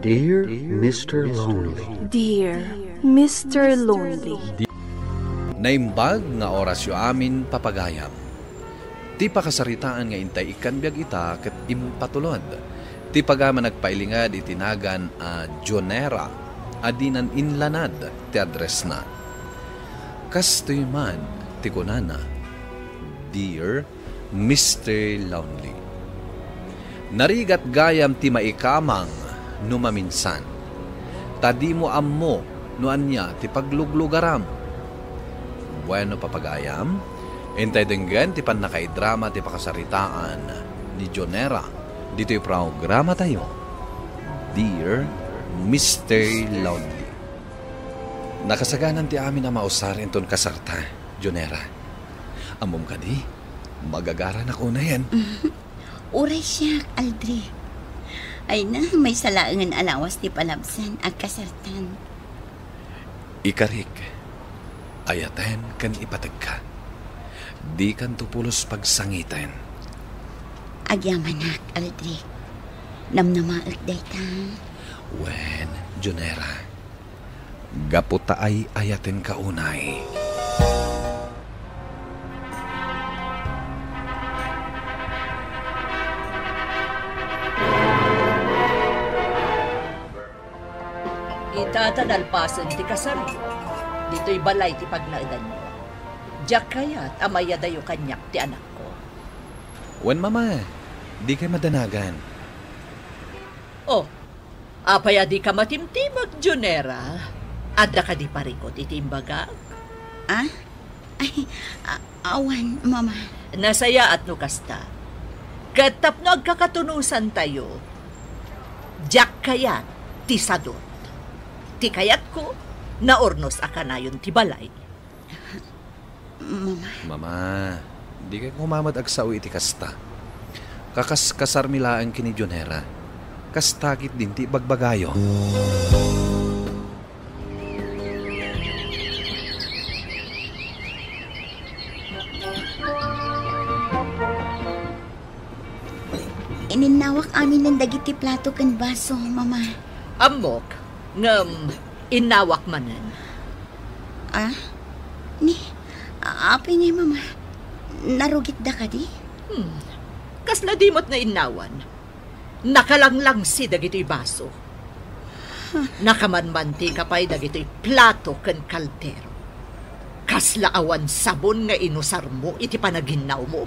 Dear Mr. Lonely. Dear Mr. Lonely. Naimbag nga orasyo amin papagayam. Ti pakasaritaan nga intay ikan biyag ita ket impatulod. Ti pagama nagpailingad itinagan a Jonera adinan inlanad ti address na. Kastoy man ti kunana, Dear Mr. Lonely. Narigat gayam ti maikamang numaminsan. Tadi mo ammo no anya ti pagluglugaram. Bueno papagayam, intay denggan ti panakaidrama ti pakasaritaan ni Jonera. Dito'y programa tayo, Dear Mr. Lonely. Nakasaganan ti amin na mausarin ton kasarta, Jonera. Amom ka di, magagaran ako na yan. Uray siya, Aldri. Ay na, may salaangan alawas ti palabsan at kasartan. Ikarik, ayaten kan ipatag ka. Di kan tupulos pagsangitan. Agyamanak, Aldri. Namnamaag dayta. Wen, Jonera, gaputa ay ayaten ka unay. Itatanalpasan ti kasal. Dito'y balay ti pagnaidan mo. Diyak kaya't amaya dayo kanyak ti anak ko. Wen, mama, di kay madanagan. Oh, apaya di ka matimtimag, Jonera. Adda ka di parikot itimbaga. Ah? Ay, awan, mama. Nasaya at nukasta. Katap no agkakatunusan tayo. Diyak kaya't ti sadot. Ti kayat ko, naornos akanayon ti balay. Mama, di kay kumamad agsaw iti kasta. Kakas-kasar milaan kini Jonera. Kastakit din ti bagbagayo. Ininawak amin ng dagiti plato kan baso, mama. Amok, ngam, inawak manan. Ah? Apay ni mama. Narugit da ka di? Kasla dimot na inawan. Nakalanglang si dagito'y baso. Nakamanmanti ka pa'y dagito'y plato kan kaldero. Kasla awan sabon nga inusar mo iti panaginaw mo.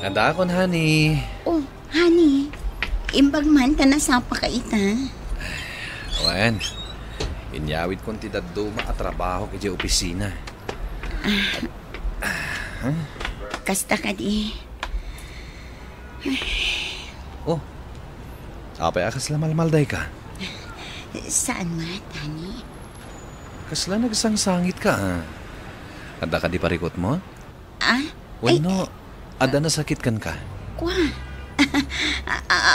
Handa akon, honey. Oh, honey. Imbag man ka na sa pakaita. Wen, inyawid kong ti daduma at trabaho kaya opisina. Kasta ka di. Oh, apay akas lamalmalday ka. Saan mat, honey? Kasla nagsangsangit ka, ha? Handa ka di parikot mo? Ah? Wano, ada na sakit kan ka? Kwa?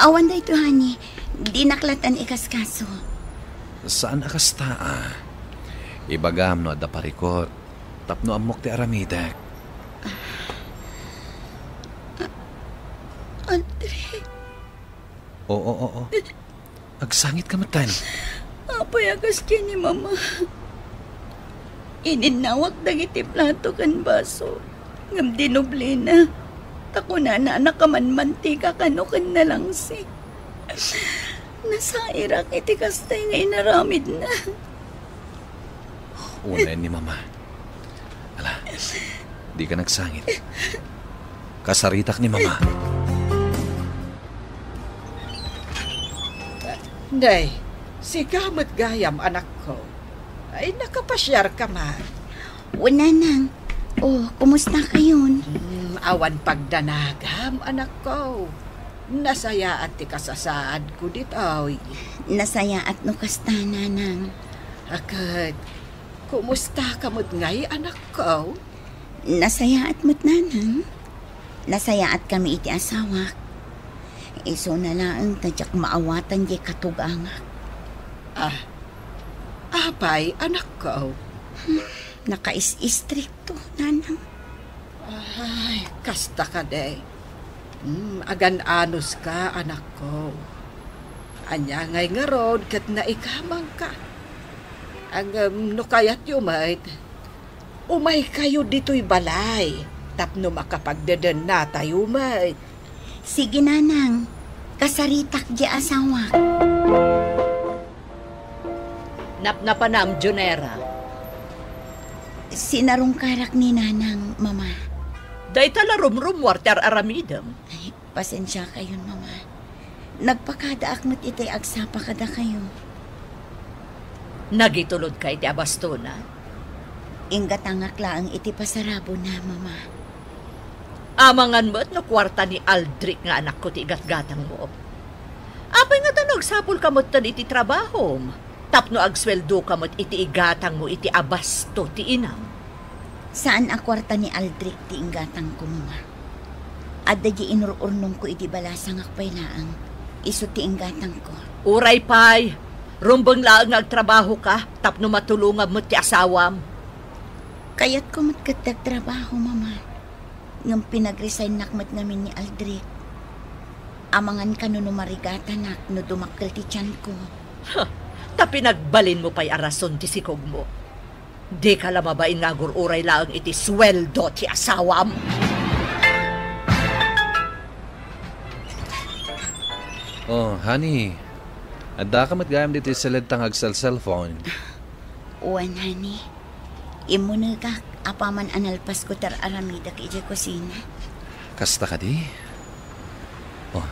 Awan da ito, honey. Di naklatan ikaskaso. Saan akas taa? Ibagam no ada parikot. Tapno amok ti aramitek. Andre. Oo. Agsangit ka matan. Apay agas kini, mama. Ininawak dagiti plato kan baso. Ngam dinubli na. Tako na nakamanmantika kano kan nalangsi. Nasairak iti kastay nga inaramid na. Una ni mama. Ala, di ka nagsangit. Kasaritak ni mama. Day, si Gamat Gayam, anak ko. Ay, nakapasyar ka man. Una nang. Oh, kumusta kayon? Awan pagdanagam, anak ko. Nasaya at ti kasasaad ko dito. Nasaya at nukasta nanang. Agad, kumusta ka mo't ngay, anak ko? Nasaya at mo't nanang. Nasaya at kami iti asawak. Iso na lang tadyak maawatan di katugangak. Apay, anak ko. Nakais-istrikto, nanang. Ay, kasta ka day. Agan-anos ka, anak ko. Anya ngay nga ron, kat na ikamang ka. Ang nukayat yumait, umay kayo dito'y balay. Tapno makapagdadan na tayo, mait. Sige, nanang. Kasaritak di asawa. Napnapanam, Junera. Sinarong karak ni nanang, mama. Day tala rumrum warter aramidam. Ay, pasensya kayo, mama. Nagpakadaak mo't itay agsapa kada kayo. Nagitulod ka iti abastona. Ingatangak laang iti pasarabo na, mama. Amangan mo't no kwarta ni Aldrich nga anak ko ti igatgatang mo. Apay nga tanog sapul kamot tan iti trabaho. Tapno agsweldo kamot iti igatang mo iti abasto ti inam. Saan ang kwarta ni Aldrich ti ingatang ko, mama? Adda di inururnong ko iti balasang akpay laang. Iso ti ingatang ko. Uray pay, rumbang laang nagtrabaho ka, tapno matulungan mo ti asawam. Kaya't ko matkadag trabaho, mama. Ngam pinag-resign nakmat namin ni Aldrich. Amangan ka no marigata nak no dumakkel ti tiyan ko. Ta pinagbalin mo pa'y arason ti sikog mo. Di ka lamabain nga gururay laang iti sweldo ti asawam. Oh, honey. Adda ka matgayam dito sa tangag sa cellphone. Uwan, honey. Imunagak, apaman analpas ko tar aramidak iti kusina. Kasta ka di? Oh,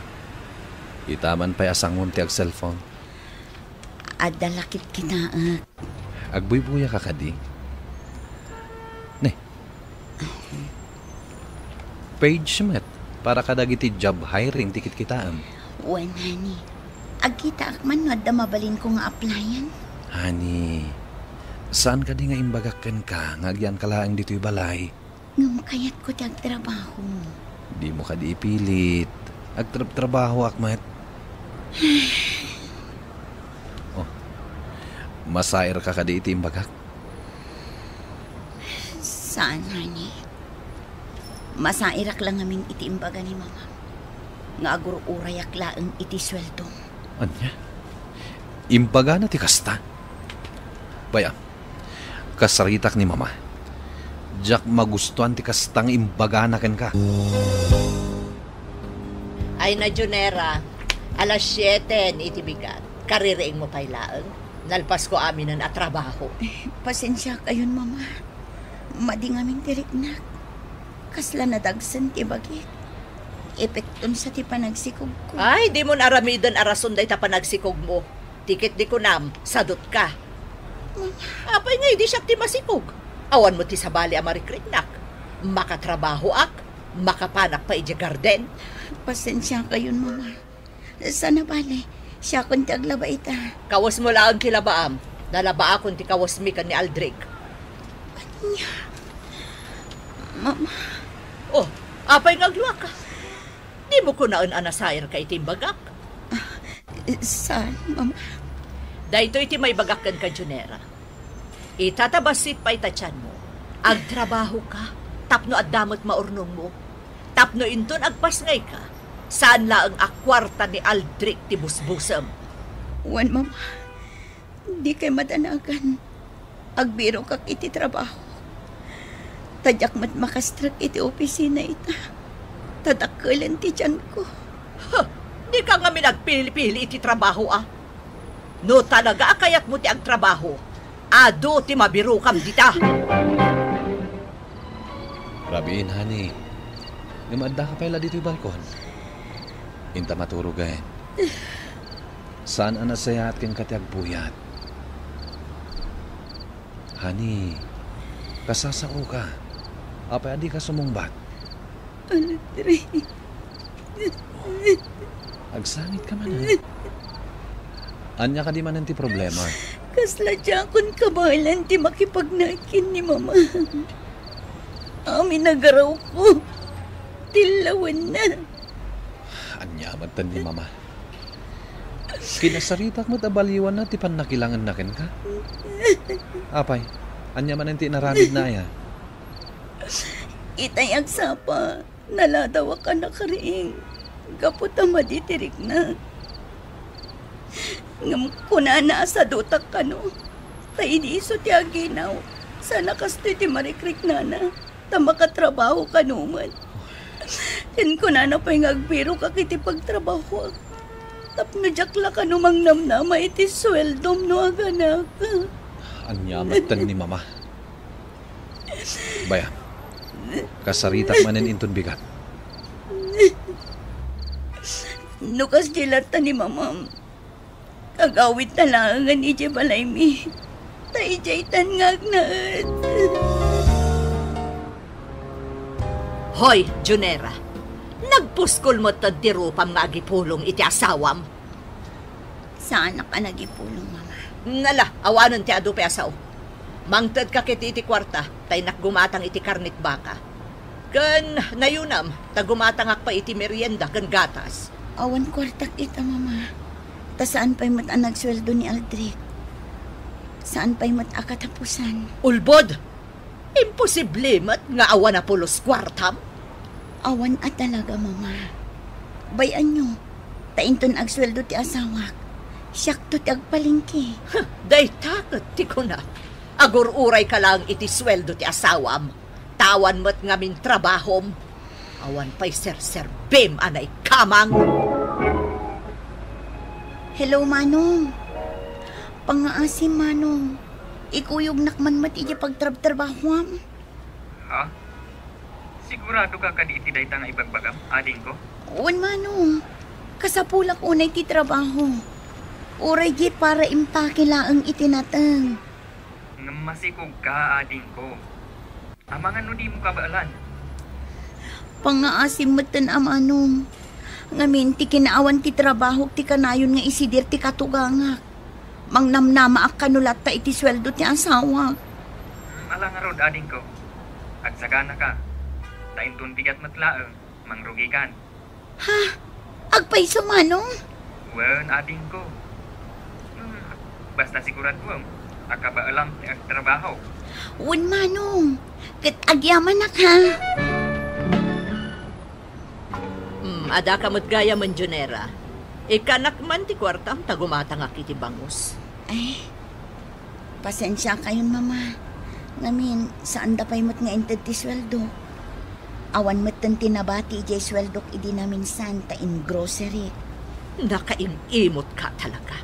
itaman pa'y asangon ti ag cellphone. Adda lakit kinaak. Agbuybuya ka ka di? Ne. Page met. Para kadagiti job hiring tikit kitaan. Uwan, honey. Agkita akman no adda mabalin ko nga applyan. Honey, saan ka di nga imbagakan ka? Ngagyan ka laang dito'y balay. Ngam kayat ko ti agtrabaho. Di mo ka di ipilit. Agtrabaho akmat. Oh, masair ka di iti imbagak? Saan, honey? Masairak lang aming iti imbaga ni mama. Nga agur-urayak laang iti sweldo. Anya? Imbaga na ti kasta? Baya, kasaritak ni mama. Diyak magustuhan ti kastang imbaga na ken ka. Ay na, Junera, alas 7 iti bigat. Kaririing mo pa'y laang. Nalpas ko amin na trabaho. Pasensya kayon, mama. Mading aming tiriknak. Kasla nadagsan ti bagit. Epekton sa ti panagsikog ko. Ay, di mo naramidan arason day ta panagsikog mo. Tikit di ko nam, sadot ka. Apay nga, di siya ti masikog. Awan mo ti sabali amarikritnak. Makatrabaho ak, makapanak pa iti garden. Pasensya kayon, mama. Sana bale, siya kung ti aglaba ita. Kawas mo lang ti labaam. Nalaba akong ti kawas mi kan ni Aldrich. Mama. Oh, apay nga agluwa ka. Di mo ko naon anasayar ka iti bagak. Saan, mama? Dahito iti may bagakan ka, Junera. Itatabasit pa itatyan mo. Agtrabaho ka, tapno at damot maurnong mo. Tapno inton agpasngay ka. Saan laang akwarta ni Aldrich ti busbusam. Wan, mama. Di kay madanagan. Agbiro kak iti trabaho. Tadyak mat makastrak iti opisina ita. Tadakkelan ti tiyan ko. Di ka nga minagpili-pili iti trabaho ah. No talaga akayat mo ti ang trabaho. Ado ti mabiru kam dita. Rabiin, honey. Lumadda ka pala dito'y balkon. Inta maturugan. Saan anasayat kang katiagbuyat? Honey, kasasao ka. Apay adi ka sumungbat. Aldrich. Agsangit ka man, ha? Anya ka di man ti problema. Kasla diyakon kabalan ti makipagnakin ni mama. Amin nagaraw ko. Tilawan na. Anya magtan ni mama. Kinasaritak mo't abaliwan na ti panakilangan na ken ka. Apay, anya man ti naramid na ya. Itay agsapa. Naladawa ka na kariing. Gapot ang maditirik na. Ngam kunana sa dutak ka no. Tainiso ti aginaw. Sana kastoy ti marikrik nana. Ta makatrabaho ka numan. Ken kunana pa yung agbiro ka kiti pagtrabaho. Tapno jakla ka numang namnama iti sweldom no aganak. Anyamatan ni mama. Baya, kasaritak manen inton bigat. Nukas jilata ni mama. Kagawit na lang ang ije balay mi. Taijaytan ngagnaat. Hoy, Junera. Nagpuskol mo to dirupam nga agipulong iti asawam. Saan ka nagipulong, mama? Nala, awanon ti adu pe asaw. Mangtad ka kiti iti kwarta, tay nakgumatang iti karnit baka. Kan nayunam, tagumatang akpa iti merienda kan gatas. Awan kwartak ita, mama. Ta saan pa'y mat ang nagsweldo ni Aldrich? Saan pa'y mat akatapusan? Ulbod! Imposible mat nga awan na pulos kwartam. Awan at talaga, mama. Bayan nyo, tainton agsweldo ti asawak. Siyak to ti agpalingki. Day takot ti ko na. Agur-uray ka lang iti sweldo ti asawam. Tawan mo't ngamin trabahom. Awan pa'y ser-serbim anay kamang. Hello, Manong. Pangaasim, Manong. Ikuyog nakman mat iti pagtrabtrabahom. Ha? Sigurado ka iti dayta nga ibagbagam, ading ko? Uwan, Manong. Kasapulak unay ti trabaho. Uray git para impake laang itinatang. Masikog ka, ading ko. Amangan no di mo kabaalan. Pangaasim matan Manong. Ngamin ti kinaawan ti trabaho ti kanayon nga isidir ti katugangak. Mangnamnama ak kanulat ta iti sweldo ti asawa. Alang nga rod, ading ko. Agsagana ka. Taintun bigat matlaang, mangrugikan. Ha? Agpaiso, Manong? Wen, ading ko. Basta sigurad mo, akabaalam ti agtrabaho. Uwan, Manong. Kat agyaman nak, ha? Ada kamot gaya man, Junera. Ikanak man ti kwartam tagumatang akiti bangus. Ay, pasensya kayon, mama. Ngamin, saan da pa'y mat nga inted ti sweldo? Awan mat tan tinabati ijay sweldok idi namin santa in grocery. Nakaimimot ka talaga.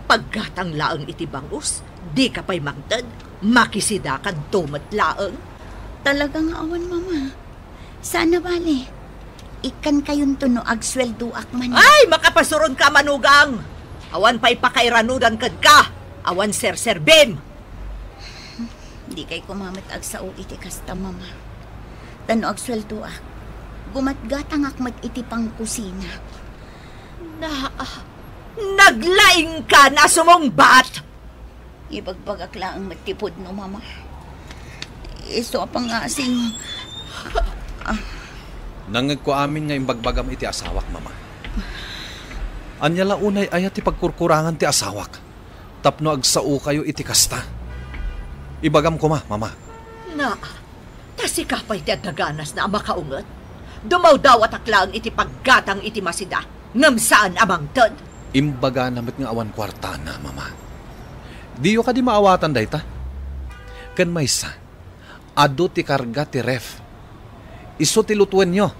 Paggatang laang iti bangus, di ka pa'y mangtad, makisida kan tumat laang. Talagang awan, mama. Sana bale. Ikan kayon to no agsweldo akman. Ay, makapasuron ka manugang! Awan pa'y pakairanudan kad ka! Awan ser-serbim! Di kay kumamat agsao iti kasta, mama. Tano agsweldo ak. Gumatgatang akmat iti pang kusina. Naglaing ka na sumongbat! Ibagbag akla ang matipod no, mama. Iso apang asing... Nangag ko amin nga imbagbagam iti asawak, mama. Anyala unay ayat ti pagkurkurangan ti asawak. Tapno agsao kayo iti kasta. Ibagam ko mama. Tasi ka pa'y ti agaganas na makaungat. Dumaw daw at aklang iti paggatang iti masida. Ngam saan amang tad? Imbaga namit nga awan kwarta na, mama. Diyo ka di maawatan dayta. Kan maysa, ado ti karga ti ref. Iso ti lutuan nyo.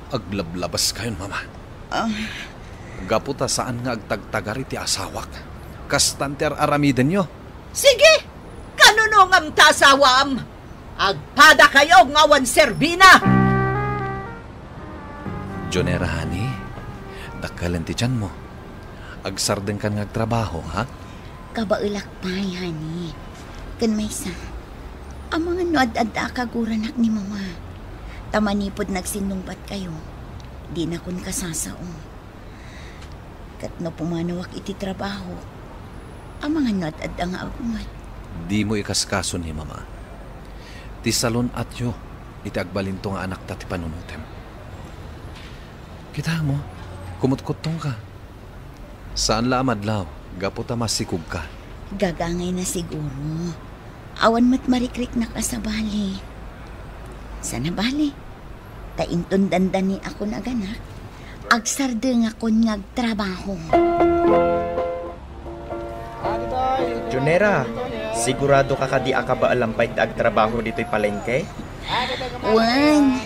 Aglablabas kayon, mama. Gaputa saan nga agtagtagari ti asawak. Kastanter aramiden nyo. Sige! Kanunongam tasawam! Agpada kayo ngawan serbina! Jonera, hani, dakalan ti tiyan mo. Agsarden kan nga agtrabaho, ha? Kabaulak pa'y, hani. Kan maysa, ang mga noad-ad kaguranak ni mama. Tamanipod nagsinungbat kayo. Di na kun kasasaong. Kat no pumanawak iti trabaho. Ang mga noad-ad ang agumat. Di mo ikaskaso ni mama. Ti salon at yo, iti agbalinto nga anak ta ti panunutem. Kita mo, kumutkutong ka. Saan la amadlaw, gaputa masikog ka. Gagangay na siguro. Awan mat marikrik na kasabali. Sana bali. Taintundan ni ako na ganak. Agsarde nga kon ngagtrabaho. Junera, sigurado ka kadi ka ba alampay ag trabaho dito'y palengke? Wan,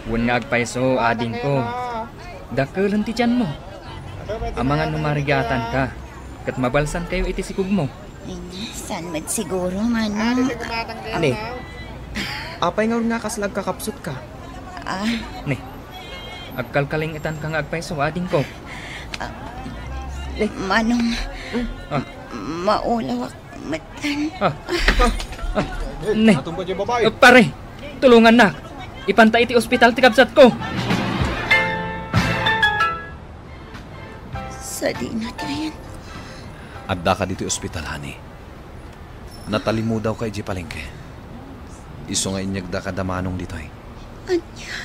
Wan nga agpaiso, ading ko. Dakelan ti tiyan mo. Amangan numarigatan ka. Kat mabalsan kayo iti sikug mo. ay saan man siguro, mano? Ni, apay nga kaslag kakapsut ka. Ni, agkalkaling itan ka nga agpaiso, ading ko. Manong, Ah. maulawak matan. Ni, pare, tulungan na. Ipantay iti ospital ti kabsat ko. Sa di na tayan. Adda ka dito ospital, honey. Natalimu daw kay J. Palengke. Iso nga inyagda ka damanong dito eh. Anya,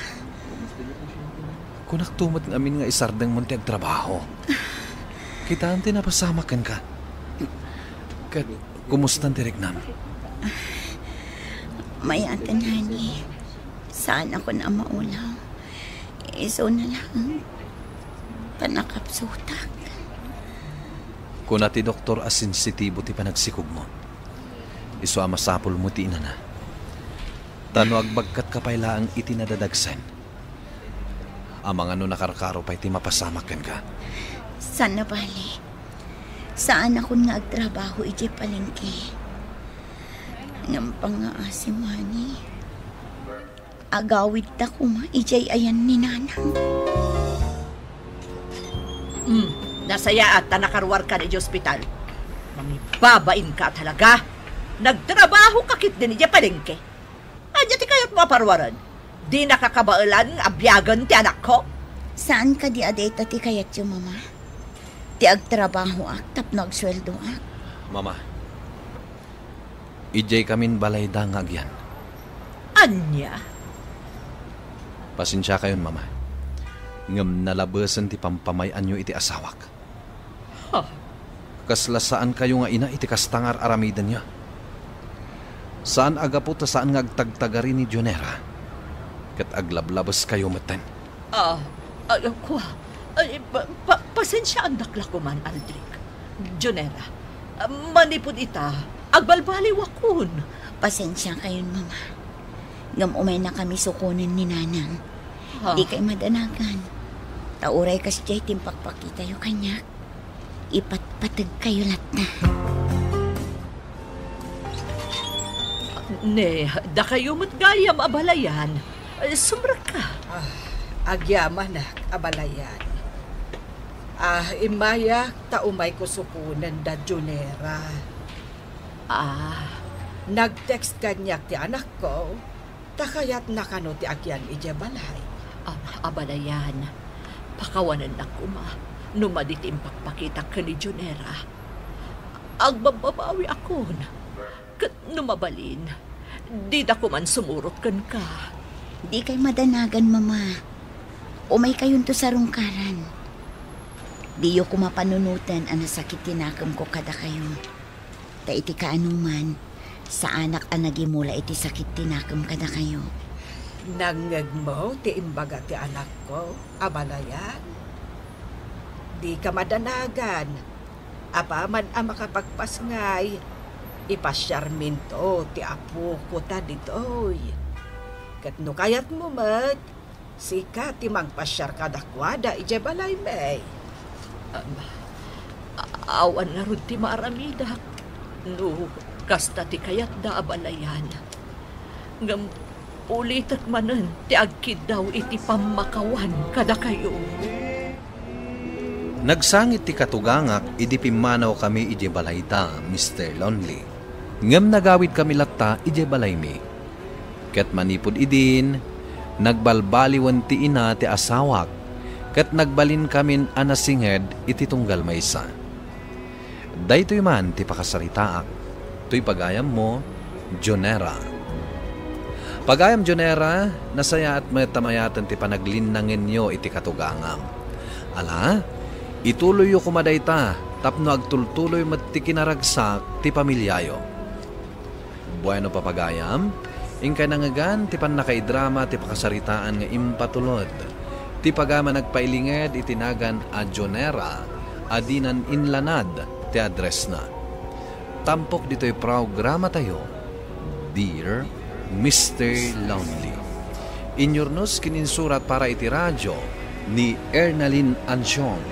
Kung naktumat ng amin nga isardang munti ag trabaho. Kita ante napasamakan ka. Kat, kumusta ang tirignan? may antanhani. Saan ako na maulaw? Iso na lang. Panakapsutak. Kung ti doktor as sensitibo ti panagsikog mo. Iso masapol mo ti ina na. Tano agbagkat kapayla ang itinadadagsan. Amang ano nakarkaro pa iti mapasamakan ka. Saan na bali? Saan ako nga agtrabaho iti palengke? Ngampang nga asimani. Agawid ta kuma ijay ayan ni nanang. Nasaya at nakarwar ka ni ospital. Babain ka talaga. Nagtrabaho kakit din niya palengke. Anya ti kayo't maparwaran. Di nakakabailan abyagan ti anak ko. Saan ka di adeta ti kayat yung mama? Ti agtrabaho ak tapno agsweldo ak. Mama, ijay kamin balay dangag yan. Anya? Pasensya kayon, mama. Ngam nalabasan ti pampamayan nyo iti asawak. Huh. Kaslasaan kayo nga ina iti kastangar aramidan niya. Saan agapo ta saan nga agtagtagari ni Junera? Kat aglablabas kayo matan. Ko. Pasensya ang dakla ko man, Aldrich. Junera, manipod ita, agbalbaliw akon. Pasensya kayon mama. Ngam umay na kami sukunin ni nanang. Di kay madanagan. Tauray kas jay timpakpakita yung kanya. Ipatpatag kayo lat na. Ne, da kayo matgayam abalayan. Sumra ka. Agyaman na, abalayan. Imaya, taumay ko sukunan da Junera. Nag-text kanyak ti anak ko, takayat nakano ti agyan ije balay. Abalayan, pakawanan na kuma, numaditim pakpakita ka ni Junera. Agbababawi akon, kat numabalin, di da ko man sumurot kan ka. Di kay madanagan mama. Umay kayon to sa rungkaran. Di yo ko mapanunutan ang nasakit tinakam ko kada kayo. Ta iti kaanuman, sa anak ang nagimula iti sakit tinakam kada kayo. Nangag mo ti imbaga ti anak ko, abalayan. Di ka madanagan. Apaman ang makapagpasngay, ipasyarminto ti apo ko ta ditoy. Kat no kayat mo mat, sika ti magpasyar kadakwada ije balay may. Awan na rin ti maaramidak. No, kasta ti kayat da abalayan. Ngam ulitat manan ti agkid daw iti pamakawan kada kayo. Nagsangit ti katugangak, idi pimanaw kami ije balay da, Mr. Lonely. Ngam nagawid kami latta ije balay mi. Kat manipod idin, nagbalbaliwan ti ina ti asawak, kat nagbalin kamin anasinged iti tunggal maysa. Daytoy man ti pakasaritaak, to'y pagayam mo, Junera. Pagayam Junera, nasaya at matamayatan ti panaglinangin nyo iti katugangam. Ala, ituloy yo kumadayta, tapno agtultuloy mat ti kinaragsak ti pamilyayo. Bueno papagayam, Ingkay nangagan, ti pan nakaidrama, ti pakasaritaan nga impatulod. Ti pagama nagpailinged, itinagan a Jonera, adinan inlanad, ti address na. Tampok dito'y programa tayo, Dear Mr. Lonely. Inyornos kininsurat para iti radyo ni Ernalyn Ansyong.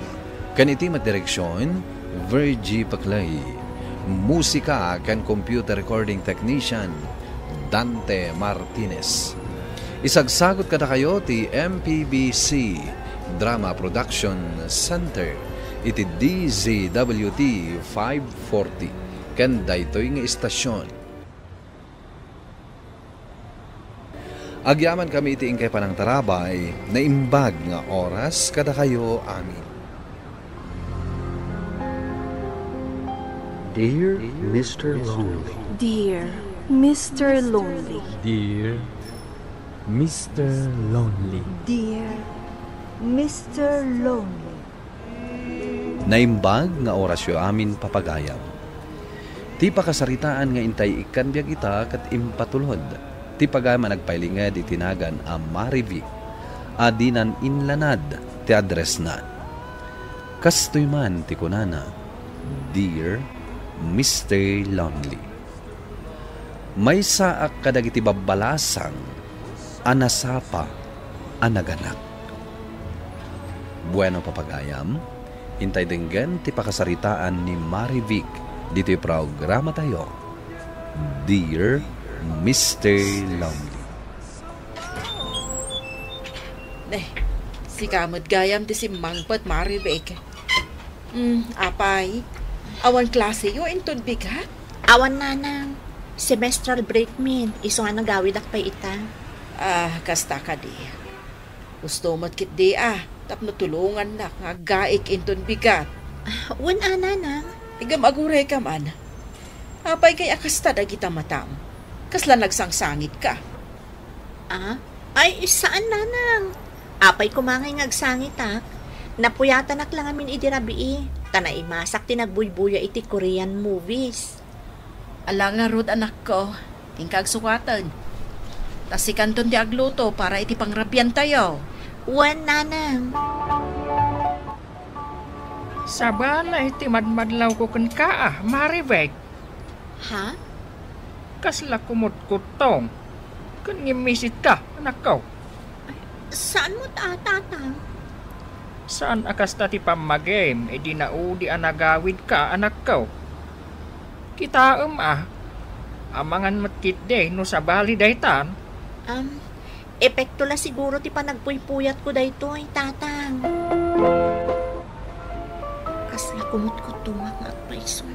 Kaniti matdireksyon, Virgie Paclay. Musika kan computer recording technician, Dante Martinez. Isagsagot kada kayo ti MPBC Drama Production Center iti DZWT 540 ken daytoy nga istasyon. Agyaman kami iti ingkay panang tarabay na imbag nga oras kada kayo amin. Dear Mr. Lonely. Dear Mr. Lonely. Dear Mr. Lonely. Dear Mr. Lonely. Naimbag nga orasyo amin papagayam. Ti pakasaritaan nga intay ikan biag ita kat impatulod. Ti pagama nagpailinged itinagan a Marivic. Adinan inlanad ti address na. Kastoy man ti kunana, Dear Mr. Lonely. May saak kadagiti babalasang anasapa anaganak. Bueno papagayam, hintay denggan ti pakasaritaan ni Marivic dito'y programa tayo, Dear Mr. Lonely. Si kamot gayam ti si Mangpat Marivic. Apay, awan klase yo inton bigat? Awan nanang. Semestral break min. Iso nga nagawid ak pa ita. Kasta ka di. Gusto mo't kit di tapno tulungan na nga gaik inton bigat. Wan nanang. Igam aguray ka man. Apay kay akasta da kita matam. Kasla nagsangsangit ka. Ay, saan nanang? Apay kumangay ngagsangit Napuyatan ak lang amin idirabi Tanay masak tinagbuy-buya iti Korean movies. Ala nga rod anak ko, tingkag sukatan. Tas si kanton di agluto para iti pangrabyan tayo. Wan nanang. Sabala iti madmadlaw ko kan ka Marivic. Ha? Kasla kumut-kutong. Kan ngimisit ka, anak ko. Saan mo tatang? Saan akas ta ti pamagem, di naudi anagawid ka, anak ko. Kitaem amangan matkit de no sa bali daytan. Epekto la siguro ti panagpuypuyat ko daytoy, tatang. Kasla kumut-kutungak nga at paison.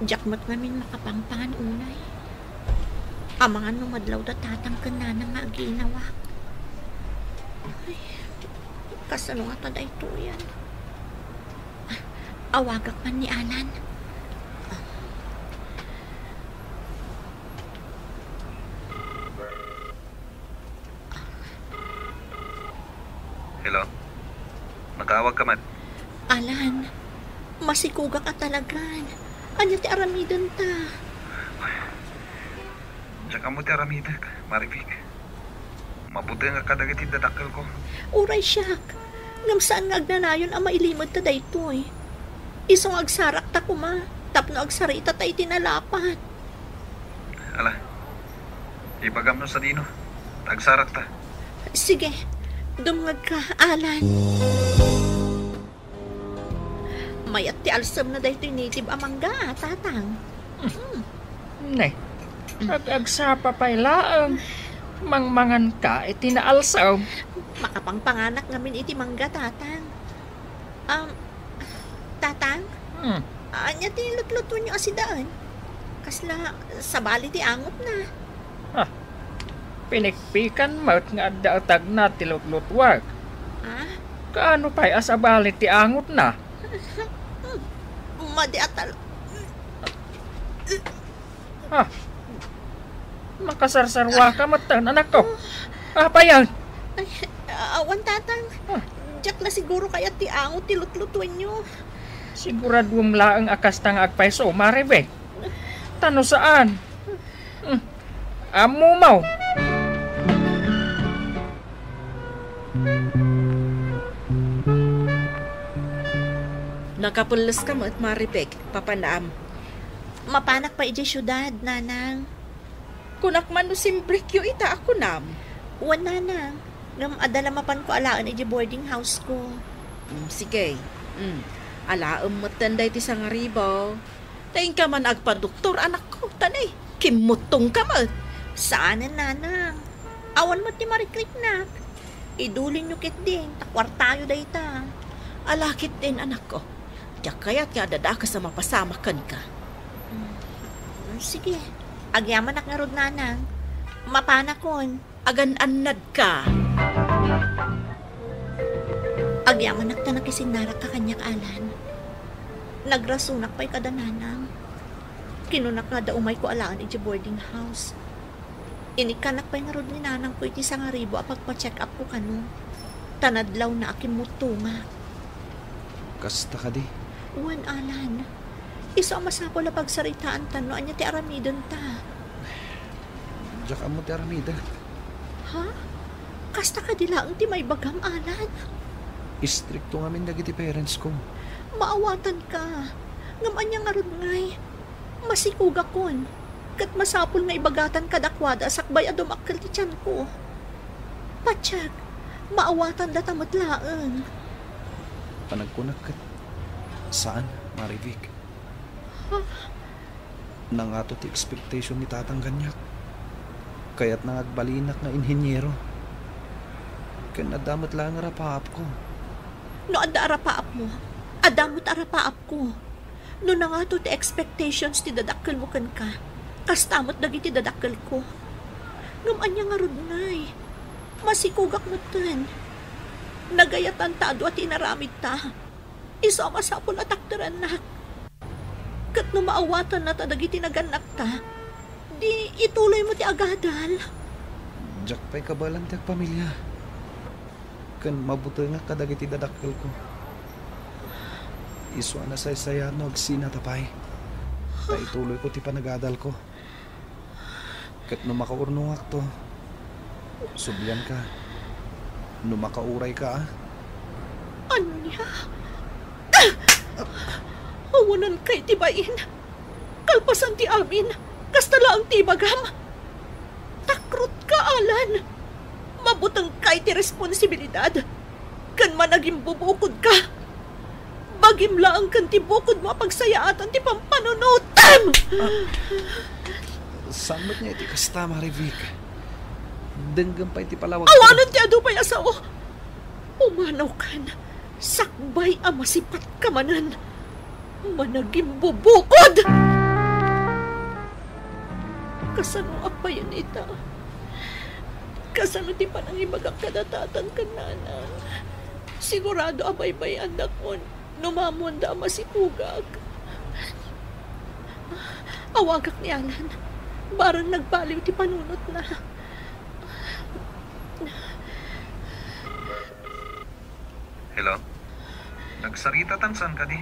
Jakmat ngamin makapangpangan unay. Amangan no madlaw da tatang kanana nga aginawak. Ay, kasano nga taday to yan. Awagak man ni Alan. Hello? Nakawag ka man? Alan, masikugak ka talagan. Anya ti aramidan ta. Tsaka mo ti aramidan, Marivic. Mabuti nga kadagiti dadakkel ko. Uray siyak. Ngam saan nga agnanayon ang mailimod ta daytoy. Isong agsarak ta kuma. Tapno agsarita tayo tinalapat. Ala, ibagam no sa dino. Tagsarak ta. Sige, dumngag ka, Alan. Mayat ti alsam na daytoy native amangga, tatang. Ne, ag-agsapa pa'y laang. Mangmangan ka, iti naalsaw. Makapangpanganak ngamin iti mangga, tatang. Tatang? Anya tinilutluto nyo asidaan? Kasla, sabali ti angot na. Pinikpikan mo't nga daatag na tilutlutwag. Kaano pa'y asabali ti angot na? Madi atal. Makasarsarwa ka matan, anak ko. Payan. Ay, awan tatang. Diyak na siguro kaya ti angot tilutlutuin nyo. Siguradwom laang akas tang agpaiso, Marivic. Tano saan? Amo mau. Nakapulas ka mo at maripek, papanaam. Mapanak pa iji syudad, nanang. Kunak man no simbrek yu ita ako nam. Uwan, nanang. Ngam adala mapan ko alaan iji boarding house ko. Sige. Alaam mo tanday ti sangaribaw. Taing ka man agpadoktor anak ko. Tanay, kimutong ka mo. Saanan, nanang? Awan mo ti mariklik na. Idulin nyo kit din. Takwar tayo dayta. Alakit din anak ko. Diyak kaya't nga dadaka sa mapasamakan ka. Sige. Agyaman ak nga rod, nanang. Mapanakon. Agan-anad ka. Agyaman ak ta nakisinarak ka kanyak alan. Nagrasunak pa'y kada, nanang. Kinunak nga da umay ko alaan iti boarding house. Inikanak pa'y nga rod ni nanang ko iti sangaribo apag pa-check up ko kano. Tanadlaw na akimuto nga. Kasta ka di. Uwan, alan. Isa masapol na pagsaritaan tano anya ti aramidon ta. Diyak amo ti aramida. Ha? Kasta ka dila ang ti may bagam, alan. Istrikto nga min dagiti parents ko. Maawatan ka. Ngam anya nga ron ngay. Masikug akon. Kat masapol nga ibagatan kadakwada sakbay adum akkel ti tiyan ko. Patsyag. Maawatan datamat laeng. Panagkunak kat. Saan, Marivic? Nangato ti expectation ni tatang ganyak. Kaya't nangagbalinak na inhenyero. Kaya nadamot lang nga rapaap ko. No adda arapaap mo, adamot arapaap ko. No nangato ti expectations ti dadakkel mo kan ka. Kastamot dagiti dadakkel ko. Ngam anya nga rod ngay. Masikugak mo tan. Nagayatan ta adu at inaramid ta. Isa masapol at aktaran na. Kat no maawatan na ta dagiti naganak ta, di ituloy mo ti agadal. Diyak pa'y kabalan ti pamilya. Kan mabuto nga kadagiti dadakkel ko. Iswa na say-sayan no agsinatapay. Ta ituloy ko ti panagadal ko. Kat no makaurnungak to, subyan ka. No makauray ka, Anya? Awanan kay tibain. Kalpasan ti amin. Kastala ang tibagam. Takrot ka, alan. Mabutang kay ti responsibilidad. Kan managing bubukod ka. Bagim laang kan ti bukod mo pagsayaatan ti pampanunutan. Saan mo't niya iti kasta, Marivic? Denggam pa iti palawag. Awanan ti adu pa'y asaw. Umanaw kan. Sakbay ang masipat kamanan. Managing bubukod. Kasano apayan ita? Kasano ti panangibagang kadatatan ka, nanang? Sigurado abay-bay anak mo. Numamon da masipugag. Awagak ni Alan. Barang nagbaliw ti panunot na. Hello? Nagsarita tansan ka di?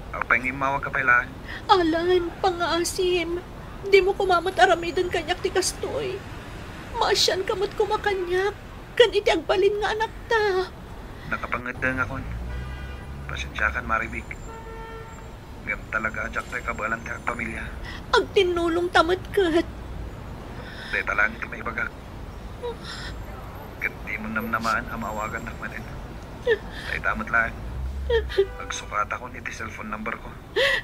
Apay ngimawag ka pala. Alan, pangaasim. Di mo kumamat aramidan kanyak ti kastoy. Maasyan kamot kumakanyak. Kan iti agbalin nga anak ta. Nakapangadang akon. Pasensya kan, Marivic. Ngam talaga ajak tayo kabalan tayo pamilya. Agtinulong tamat kat. Dahil talang ito may baga. Kat di mo namnamaan amawagan na manin. Dahil tamat lang. Agsukat ako niti cellphone number ko.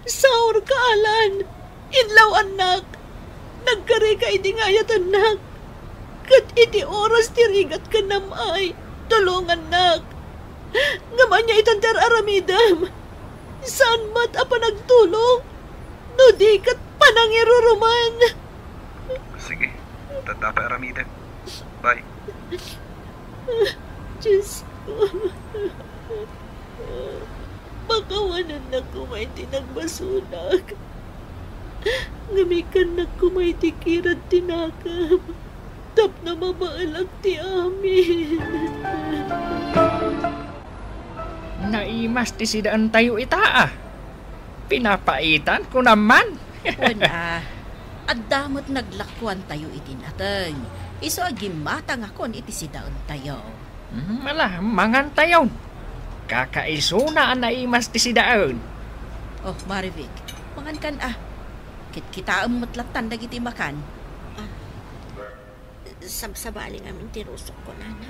Saur ka, Alan. Inlaw, anak. Nagkari ka iti ngayat, anak. Kat iti oras tirigat ka namay. Tulungan, anak. Ngaman niya itantar aramidam. Saan mat apa nagtulong? No di kat panangiruruman. Sige, tatapay aramidam. Bye. Diyos ko. Pakawanan na kumay tinagbasunag. Ngamikan na kumay tikiran tinakam. Tap na mabaalag ti amin. Naimas ti sidaan tayo ita. Pinapaitan ko naman. Wala. At damot naglakuan tayo iti nateng. Iso agimatang akon iti sidaon tayo. Mala, mangan tayo. Kakaiso na ang naimas ti sidaon. Oh, Marivic, mangan kan Kita ang matlatan dagiti makan. Sabsabaling amin tirusok ko, nana.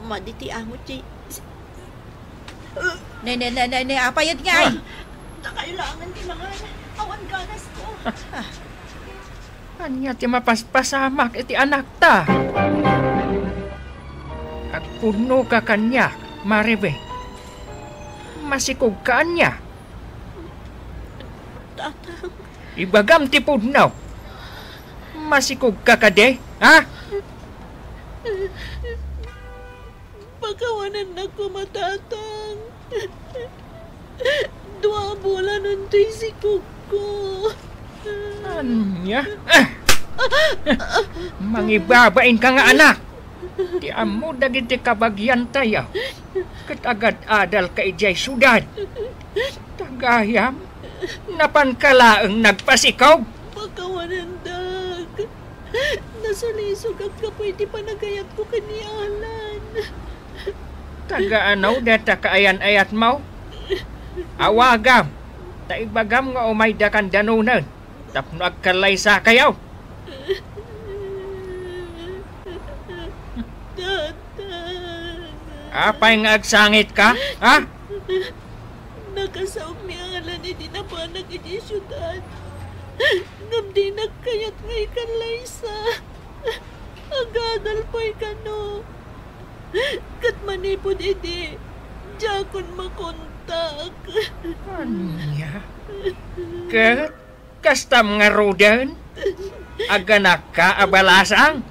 Maditi amot ti... Ne, apayat nga ay. Nakailangan di mga awan ganas ko. Anya ti mapaspasamak iti anak ta. At puno ka kanya, Maribe. Masikog ka anya. Tatang. Ibagam ti pudnaw. Masikog ka kade, ha? Pagkawanan na ko, matatang. 2 bulan nunto'y sikog ko. Anya? Mangibabain ka nga, anak. Ti amo dagiti kabagyan tayo. Kat agad adal ka ijay syudad. Tagayam, napankalaang nagpasikaw. Pagkawanan, dag. Nasulisog ang kapoy di panagayat ko kanialan. Tagaanaw data kaayan-ayat mo. Awagam, taibagam nga umay dakan danunan. Tapno agkalay sa kayaw. Apay nga agsangit ka, ha? Nakasaog ni Alan di na pa nag-iji syudad. Ngam di nagkayat nga ikanlay sa. Agadal po'y kano. Kat manipod iti. Jakon makontak. Anya? Kat, kastam nga rodan? Aganak ka abalasang?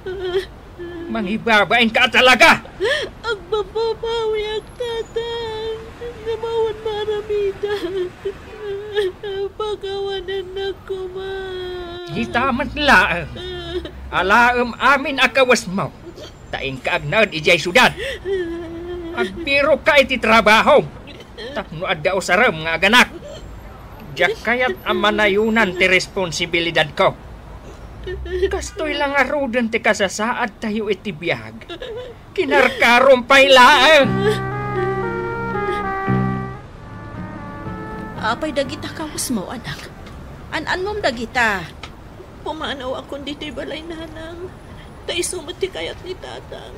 Mangibabain ka talaga! Agbababawi ang tatang. Namawan maramida. Pagawanan na kuman. Hitaman laang. Alaam amin akawas mo. Taing kaagnaad ijay syudad. Agbiro ka iti trabaho. Tapno adda usaram nga aganak. Diyak kayat ang manayunan ti responsibilidad ko. Kastoy lang arudan ti kasasaad tayo iti biyag. Kinarkarom pa'y laang. Apay dagita kawas mo, anak. An mom dagita. Pumanaw akong dito'y balay, nanang. Tay sumat ti kayat ni tatang.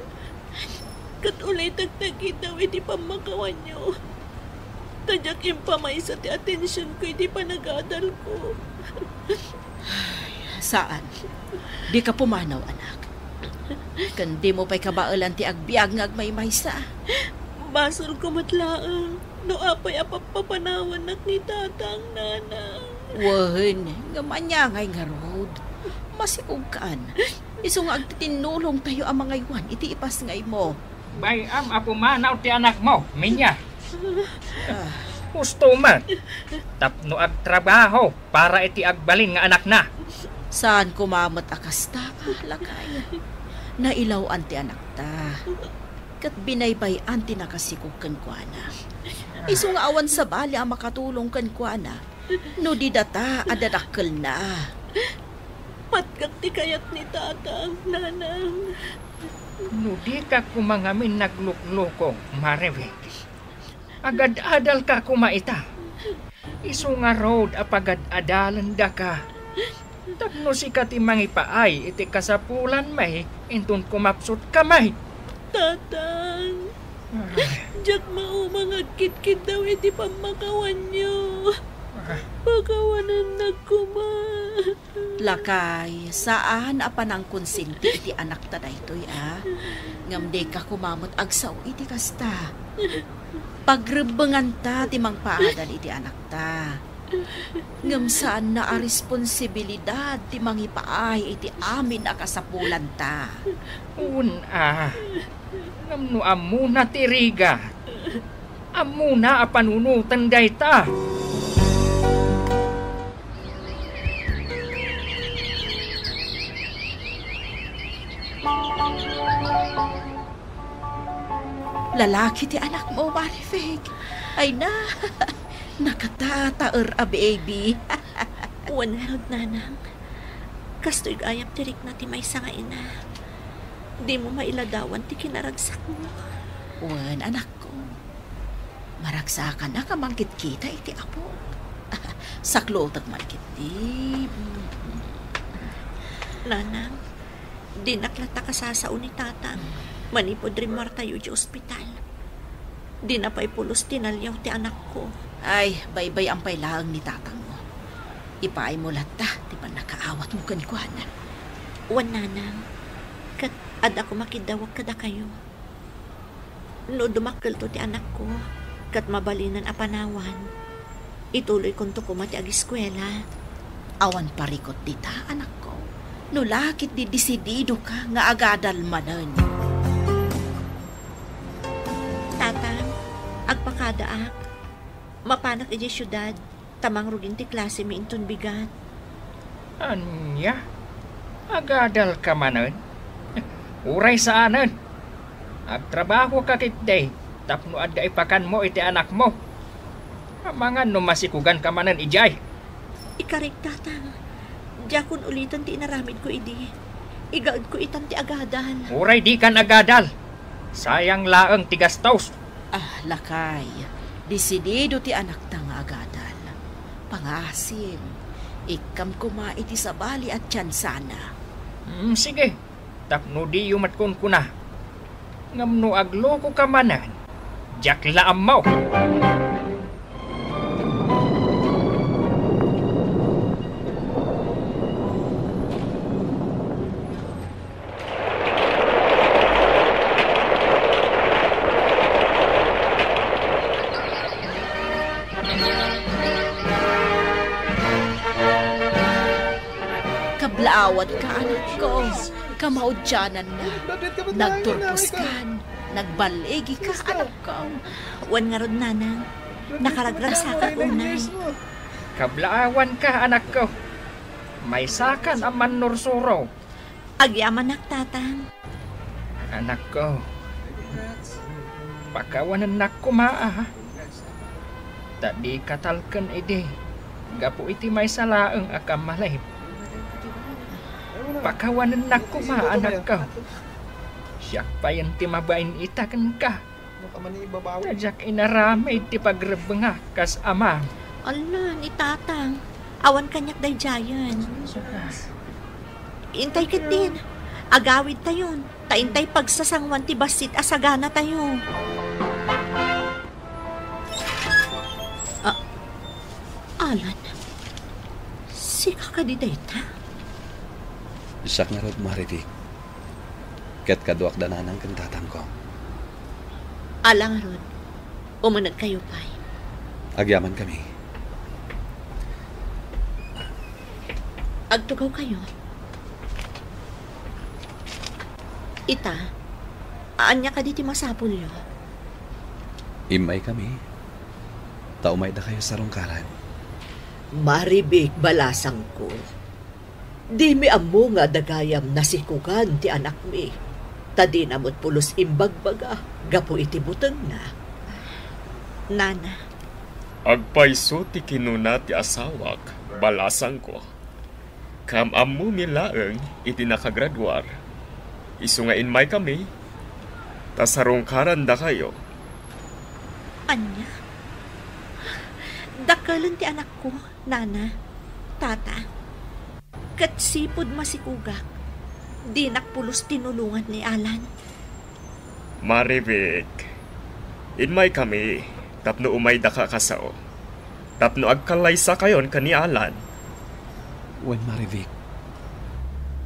Kat ulay tagtagid daw iti pamakawan nyo. Tadyak impamay sa ti atensyon ko iti panagadal ko. Saan? Di ka pumanaw, anak. Kandi mo pa'y kabaalan ti agbiag nga agmaymay sa. Basol ko matlaang. No apay apapapanawan nak ni tatang, nanang. Wahan, nga manyangay nga road. Masikugkaan. Iso nga agtitinulong tayo ang mga iwan, iti ipas ngay mo. Bayam apumanaw ti anak mo, minya. Gusto man. Tapno agtrabaho para iti agbalin nga anak na. Saan kumamot akasta ka, lakay? Nailawan ti anak ta. Kat binaybay anti nakasikugkan ko na. Iso nga awan sa bali ang makatulong kan ko na. No di data adadakkel na. Patkak ti kayat ni tatang, nanang. No di ka kumangamin naglukloko, Maribek. Agad adal ka kumaita. Iso nga road apagad adalan da ka. Tapno si kati mangipaay iti kasapulan may intun kumapsot kamay. Tatang, Diyak maumangagkit-kit daw iti pamakawan nyo. Pagawanan na kuma. Lakay, saan apan ang konsinti iti anak ta daytoy Ngamde ka kumamot agsaw iti kasta. Pagrebengan ta ti mangpaadan iti anak ta. Ngam saan na a responsibilidad ti mangipaay iti amin a kasapulan ta. Ngam no amuna ti riga. Amuna a panunutan dayta. Lalaki ti anak mo, Marifeg. Ay na, nakatataer a baby. Wanhag, nanang. Kasto'y ayap tirik na ti maysa nga ina. Di mo mailadawan ti kinaragsak mo. Wan, anak ko. Maragsakan na kamangkit kita iti apo. Saklo tagmalkit di. Nanang, di naklata ka sasao ni tatang. Manipod rin martayo di ospital. Di na pa'y pulos tinalyaw ti anak ko. Ay, baybay ang pailaang ni tatang mo. Ipaay mo lata, di ba nakaawat mo kanikwanan. Wan, nanang. Kat ada ko makidawag kada kayo. No dumakkel to ti anak ko, kat mabalinan a panawan. Ituloy kong to kumati ag eskwela. Awan parikot dita, anak ko. No lakit di desidido ka nga agadal manan. Tatang, agpakadaak. Mapanak iji syudad, tamang rugin ti klase mi inton bigat. Anya? Agadal ka manan? Uray sa anan. Agtrabaho ka kitday. Tapno adda ipakan mo iti anak mo. Amangan no masikugan ka manan ijay. Ikarik tatang. Diyakon ulitan ti inaramid ko idi. Igaad ko itan ti agadal. Uray di kan agadal. Sayang laeng tigastos. Ah, lakay. Desidido ti anak ta nga agadal. Pangasim. Ikam kuma iti sabali at tiyansana. Sige. Tapno di yumat kun kuna. Ngamno agloko ka manan. Jak laam mo. Kablaawat ka, anak ko. Kamaudyanan na. Nagturpuskan. Nagbaligi ka, anak ko. Wan nga rod, nanang. Nakaragrag sa kakunay. Kablaawan ka, anak ko. May sakan ang manursuro. Agyaman tatang. Anak ko. Pakawanan na kumaa. Tadi katalken ide. Gapu iti may salaeng akam malay. Pakawanan na kumaa, anak ko. Siyak pa yung timabain itakan ka. Najak inaramay ti pagrebenga kas ama. Ala, ni tatang. Awan kanyak day jayan. Intay ka din. Agawid tayon. Taintay pagsasangwan ti basit asagana tayo. Alan, sika ka di dayta? Isak nga rod mariti. Ket kaduak dananang kantatang ko. Alang rod, umunag kayo pa'y. Agyaman kami. Agtugaw kayo. Ita, aanya ka di ti masapulyo. Imay kami. Taumay da kayo sa rungkaran. Maribik balasang ko. Di mi amo nga dagayam nasikugan ti anak mi. Tadi namot pulos imbagbaga. Gapo iti buteng na. Nana. Agpaiso ti kinuna ti asawak. Balasang ko. Kam amo mi laeng iti nakagraduar. Isungain may kami. Tasarungkaran da kayo. Anya? Dakalan ti anak ko, nana, tata. Katsipod masikugak. Di nakpulos tinulungan ni Alan. Maribik. Inmay kami. Tapno umay da ka kasao. Tapno agkalaysa kayon ka ni Alan. Wen Maribik.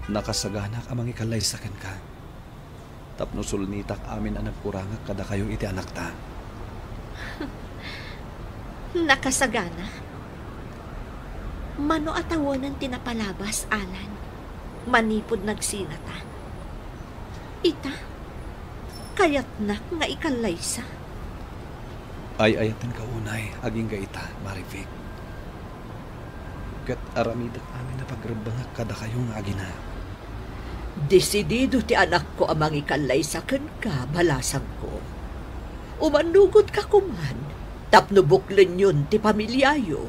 Nakasaganak amang ikalaysakan ka. Tapno sulnitak amin ang nagkurangak kada kayo iti anak ta. Nakasagana? Mano atawanan tinapalabas, Alan. Manipod nagsinata. Ita, kayat na nga ikalaysa. Ay ayatan ka unay, aging gaita, Maribik. Kat aramidak amin na pagrabangak kada kayo nga agina. Desidido ti anak ko amang ikalaysakan ka, balasang ko. Umanugot ka kuman. Tapno buklen yun ti pamilyayo.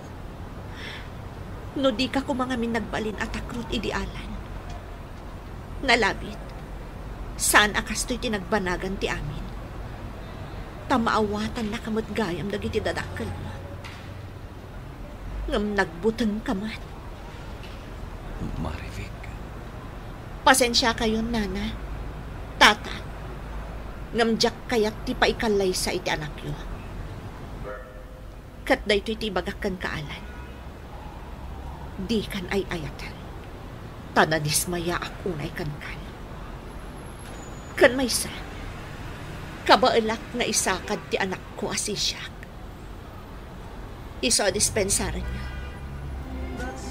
No di ka kumangamin nagbalin at akrut idealan. Nalabit. Saan akasto'y tinagbanagan ti amin? Tamaawatan na kamot gayam dagiti dadakkel mo. Ngam nagbuteng kamat. Marivic. Pasensya kayo, nana. Tata. Ngam jak kayat ti paikalay sa iti anak yo. Kat da ito'y ti bagakkan kaalan. Di kan ay ayatan. Tanadismaya ak unay kan. Kan may sa. Kabaelak nga isakad ti anak ko asisyak. Iso dispensaran niyo.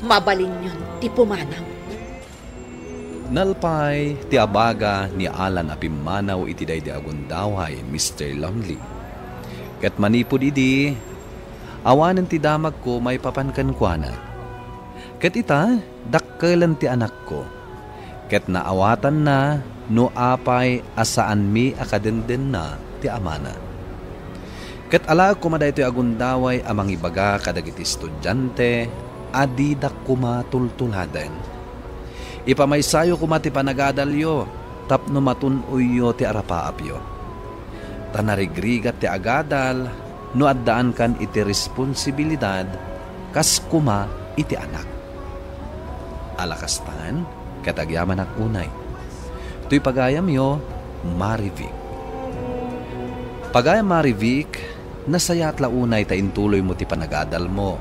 Mabalin yun ti pumanaw. Nalpay ti abaga ni Alan apimanaw iti day di agundaway Mr. Longley. Ket manipod idi, awanen ti damag ko may papankan kuana. Ket ita, dakkelan ti anak ko. Ket naawatan na no apay asaan mi akadenden na ti amana. Ket ala kumada ito agundaway amang ibaga kadagiti estudyante adi dakuma tultuladen. Ipamaysayo kumati panagadalyo tapno matunuyo ti arapaapyo. Tanarigrigat ti agadal no addaan kan iti responsibilidad kas kuma iti anak. Alakastan katagyaman ak unay. Tuy pagayam yo Marivic. Pagayam Marivic, nasayat launay ta intuloy mo ti panagadal mo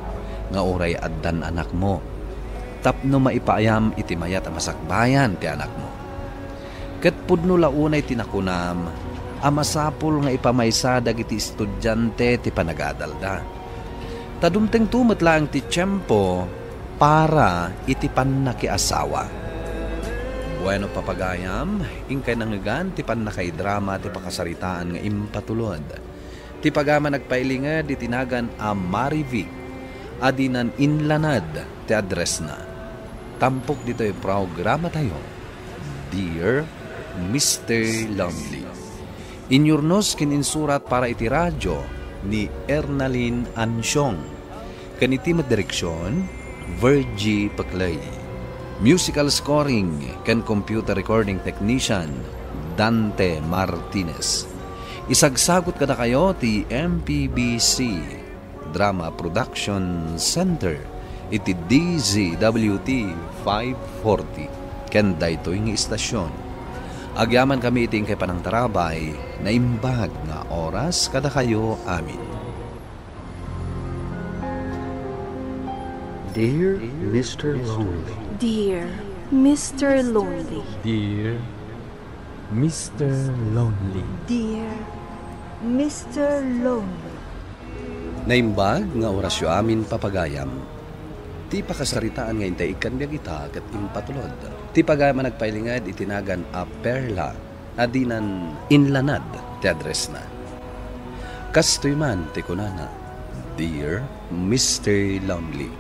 nga oray addan anak mo. Tapno maipaayam iti mayat a masakbayan ti anak mo. Ket pudno launay tinakunam amasapul nga ipamaysa dagiti estudyante ti panagadal da. Tadumteng tumet lang ti tiyempo para iti pannakiasawa. Bueno papagayam, ingkay nangagan ti pannakay drama ti pakasaritaan nga impatulod. Ti pagama nagpailingad di tinagan a Marivic, adinan inlanad ti address na. Tampok dito yung programa tayo. Dear Mr. Longley, inyurnos kininsurat para iti radyo ni Ernalyn Ansyong. Kanitimat direksyon, Virgie Paclay. Musical scoring kan computer recording technician Dante Martinez. Isagsagot kada kayo ti MPBC Drama Production Center iti DZWT 540 ken daytoy nga istasyon. Agyaman kami iting kay panang tarabay na imbag nga oras kada kayo amin. Dear Mr. Longley. Dear Mr. Longley. Dear Mr. Longley. Dear Mr. Longley. Naimbag nga orasyo amin papagayam. Ti pakasaritaan nga intay ikan biya kita kat impatulod. Ti pagayam nagpailingad itinagan a perla adinan inlanad ti address na. Kastoy man ti kunana, Dear Mr. Longley.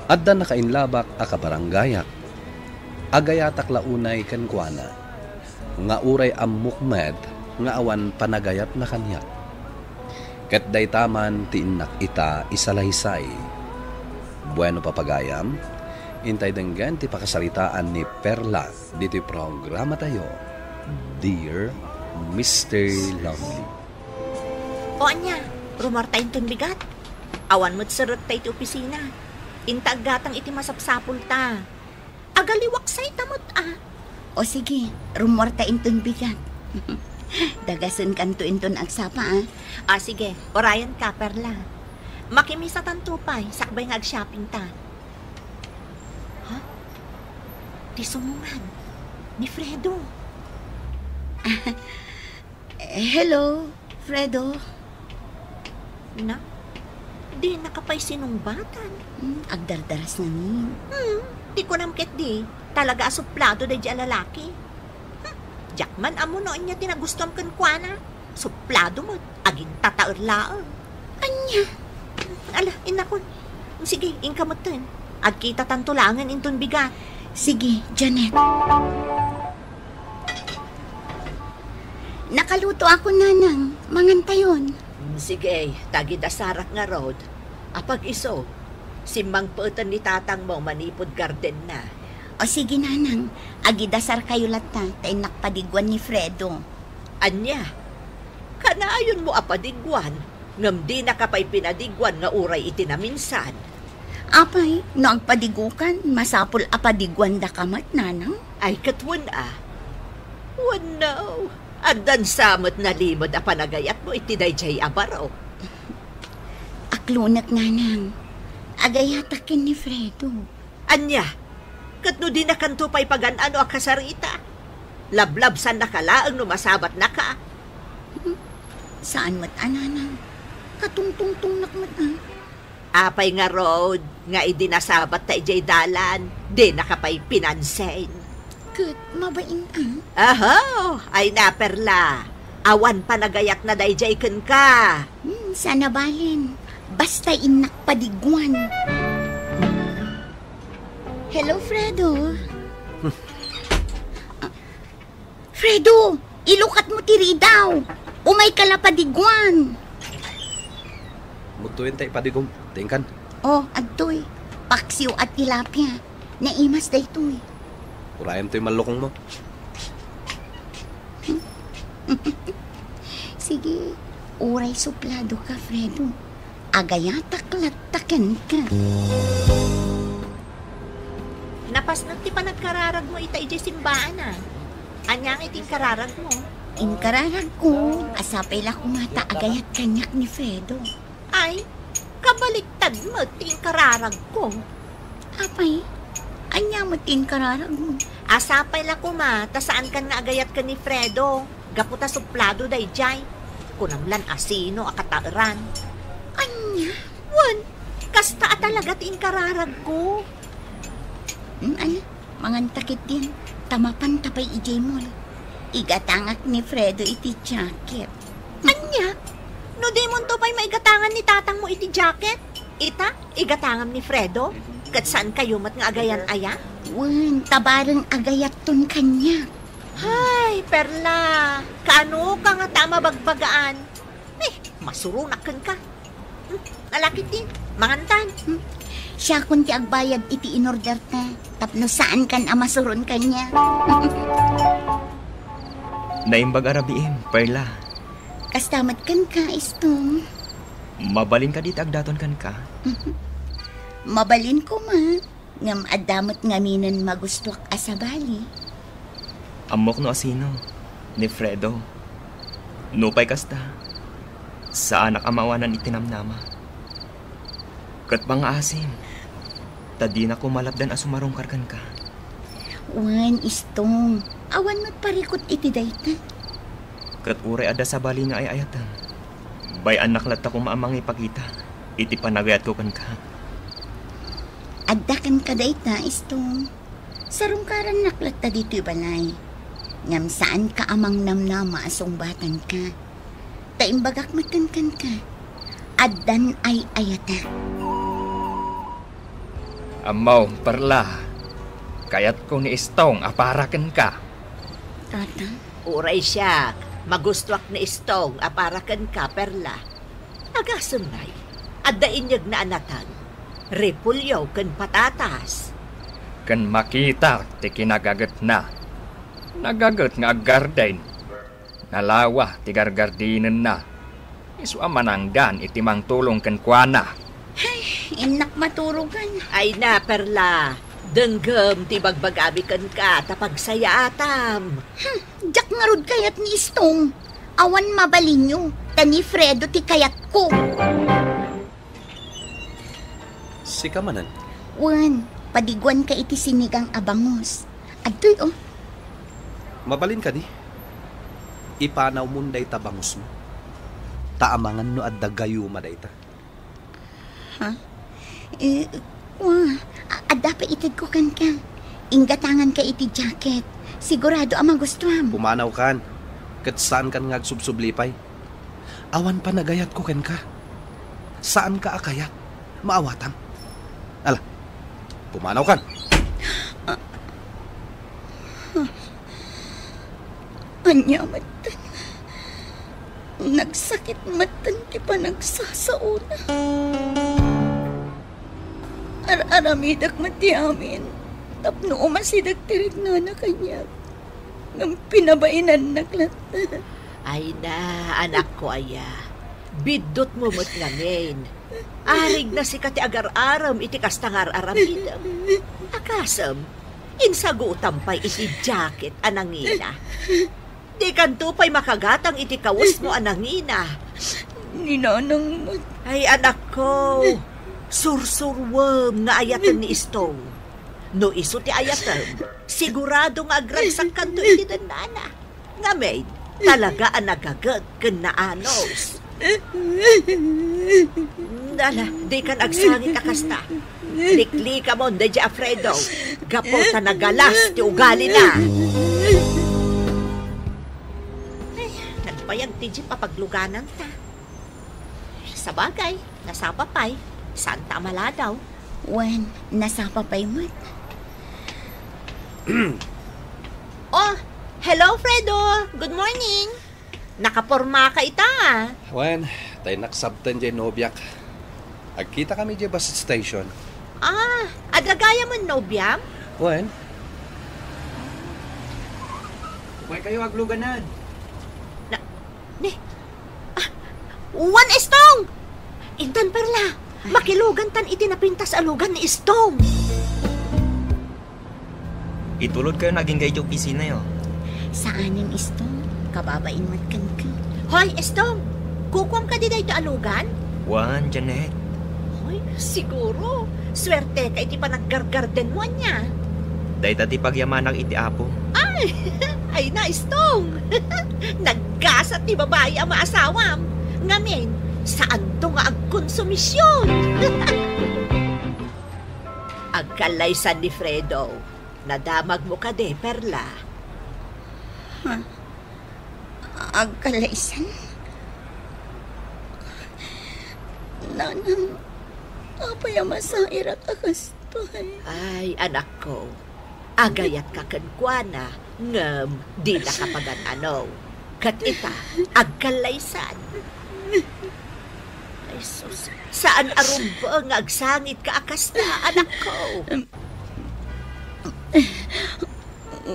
Adda nakainlabak a kabaranggayak. Agayatak launay kankwana. Nga uray ammukmed nga awan panagayat na kanyak. Ket daytaman ti innak ita isalaysay. Bueno papagayam, intay denggan ti pakasaritaan ni Perla dito programa tayo. Dear Mr. Longley. O anya, rumor tayong bigat. Awan mo't sarot tayo ti opisina. Intaggatang iti masapsapul ta. Agaliwak say tamot O sige, rumor ta inton bigat. Dagasan kanto inton agsapa sige, orayan ka, Perla. Makimisa tantupay, sakbay nga ag-shopping ta. Ha? Di sumungan. Ni Fredo. Hello, Fredo. Na? Di nakapay sinungbatan. Agdardaras na ni. Di ko namket di. Talaga asuplado da di alalaki. Jakman amo noon niya tinagustom kan kuana. Suplado mo. Aging tataurlaang. Anya? Ala, inakon. Sige, inkamutin. Agkita tantulangan inton bigat. Sige, Janet. Nakaluto ako, nanang. Mangantayon. Sige, tagid asarak nga road. Apag iso, simbang putan ni tatang mo manipod garden na. O sige nanang, agidasar kayo lata, tayo nakpadigwan ni Fredo. Anya, kanayon mo apadigwan, ngam di nakapay pinadigwan nga uray itinaminsan. Apay, no agpadigukan, masapol apadigwan da kamat nanang. Ay katwan Wanaw, addan samot na limod a panagayat mo itidayjay abaraw. Aklunak nanang, agayatakin ni Fredo. Anya, katno di na kanto pa'y pagan-ano a kasarita. Lablab san nakalaang numasabat na ka. Saan mat ananang? Katungtungtung nakmat Apay nga road, nga idinasabat ta ijay dalan, di nakapay pinansen. Kat, mabain Aho, ay naperla. Awan panagayat na dayjay ken ka. Sana balin, basta inakpadigwan. Hello, Fredo. Fredo, ilukat mo tiri daw. Umay kalapadigwan. Mutuin tayo padigong. Tingkan. Oh, adtoy. Paksiw at tilapia. Naimas da ito'y. Kurayam to'y malukong mo. Sige, uray suplado ka, Fredo. Agayatak latakan ka. Napas na ti panagkararag mo ita ijay simbaan Anyang iting kararag mo. Inkararag ko, asapay la kumata agayat kanyak ni Fredo. Ay, kabaliktad mo ting kararag ko. Apay, anya mo ting kararag mo. Asapay la kumata saan kan nga agayat ka ni Fredo. Gaputa suplado dayjay. Kunamlan asino akataaran. Anya? Wan, kasta talaga ting kararag ko. Ano? Mangantakit din. Tamapan tapay ijay mo. Igatangak ni Fredo iti jacket. Anya? No di mo to pa'y maigatangan ni tatang mo iti jacket? Ita, igatangam ni Fredo? Kat saan kayo mat nga agayan aya? Wan, tabarang agayat ton kanya. Hay, Perla, kaano ka nga tama bagbagaan? Masurunakan ka. Alakit din, mangantan. Siya kun ti agbayad iti inorder ta. Tapno saan kan amasuron kanya. Naimbag arabiim, Perla. Kastamat kan ka, istong. Mabalin ka dit agdaton kan ka. Mabalin ko ma. Ngam adamot ngaminan magustuak asabali. Amok no asino, ni Fredo. Nupay kasta. Sa anak amawanan itinamnama. Kat bang asim. Tadi na ko malabdan asumarungkar kan ka. Wan, istong. Awan mo't parikot iti dayta. Kat uray ada sa bali nga ay ayatan. Bay anak lat ako maamang ipakita. Iti panagayat ko kan ka. Adda kan ka dayta, istong. Sarungkaran naklat ta dito'y balay. Ngam saan ka amang namnama asumbatan ka. Taimbagak matan kan ka. Addan ay ayata. Amaw, Perla. Kayat ko ni Istong, aparakan ka. Tata? Uray siya, magustuak ni Istong, aparakan ka, Perla. Agasunay, adda inyag na anatan. Repulyaw kan patatas. Kan makita, ti kinagagat na. Nagagat nga garden. Nalawa, ti gargardinen na. Isu amanangdan, iti mang tulong kan kuana. Ay, inak maturugan. Ay na, Perla. Denggem ti bagbagabikan ka tapag saya atam. Jak nga rod kayat ni Istong. Awan mabalin nyo. Tani Fredo ti kayat ko. Si kamanan. Wan, padigwan ka iti sinigang abangos. Adoy oh. Mabalin ka di. Ipanaw mo day tabangos mo. Taamangan no adda gayuma day ta. Ha? Adda pa itid ko kan ka. Ingatangan ka iti jacket. Sigurado ang magustuhan. Pumanaw kan. Kat saan kan nga subsublipay. Awan pa nagayat ko kan ka. Saan ka akayat? Maawatan. Ala, pumanaw kan. Anya matan. Nagsakit matan ti pa nagsasauna. Aramidak mati amin. Tapno umasidag tirig na kanya. Ng pinabainan naklat. Ay na, anak ko aya. Bidot mo mo't ngamin. Arig na si kati agar-aram iti kastangar aramidam. Akasam, insagutam pa'y iti jacket anangina. Di kanto pa'y makagatang iti kawas mo anangina. Ninanang mo. Ay anak ko, sursurwam nga ayatan ni Stone. No iso ti ayatan, sigurado nga agragsak kanto iti danana. Ngamin, talaga ang nagagag kan na anos. Dala, di kan agsangit akasta. Likli ka mo, Deja Alfredo. Gapo ta nagalas, ti ugali na. Ay, nagpayag ti Jeep papagluganan ta. Sa bagay, nasapa pa'y, Santa Mala daw. Wen, nasapa pa'y mat. Oh, hello Fredo. Good morning. Nakaporma ka ita. Wen, tayo naksabtan dyan nobyak. Agkita kami dyan bus station. Ah, adragaya mo nobyam? Wen? Huwag kayo agluganan. One Estong! Intan perla, makilugan tan iti napintas alugan ni Estong. Itulod kayo naging gay opisina yo. Saanin isto? Kababain matkan ka. Hoy, Estong! Kukwam ka di dahito alugan? Juan, Janet. Hoy, siguro. Swerte ka iti panaggargarden mo niya. Dahil tati pagyamanang iti apo. Ay na, Estong! Nagkasat ni babae ang maasawam. Ngamin, saan to nga agkonsumisyon? Agkalaysan ni Fredo. Nadamag mo ka de, Perla. Agkalaysan? Nanang, apay ang masairat akastoy. Ay, anak ko. Agayat ka kankwana, ngam, di na kapagan ano. Kat ita, agkalaysan. Ay, sus, saan arumba nga agsangit ka akasta, anak ko?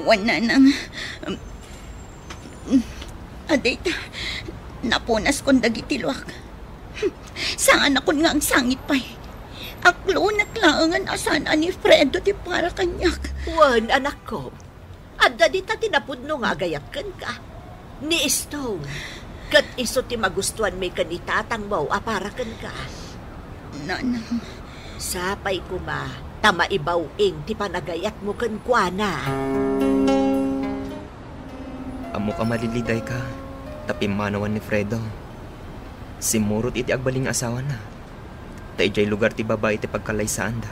Wala nang... Adita, napunas kong dagitilwak. Saan ako nga ang sangit pa'y? Aklo naklangan asana ni Fredo di para kanyak. Wan, anak ko. Adda di ta tinapudno nga agayat ka. Ni Stone. Kat iso ti magustuhan may kanitatang mo aparakan ka. Nanang... Sapay ko ba, tama ibawing ti panagayat mo kankwana. Amo ka maliliday ka. Tapim manawan ni Fredo. Simurot iti agbaling asawa na. Ta ijay lugar ti babae ti pagkalaysaan da.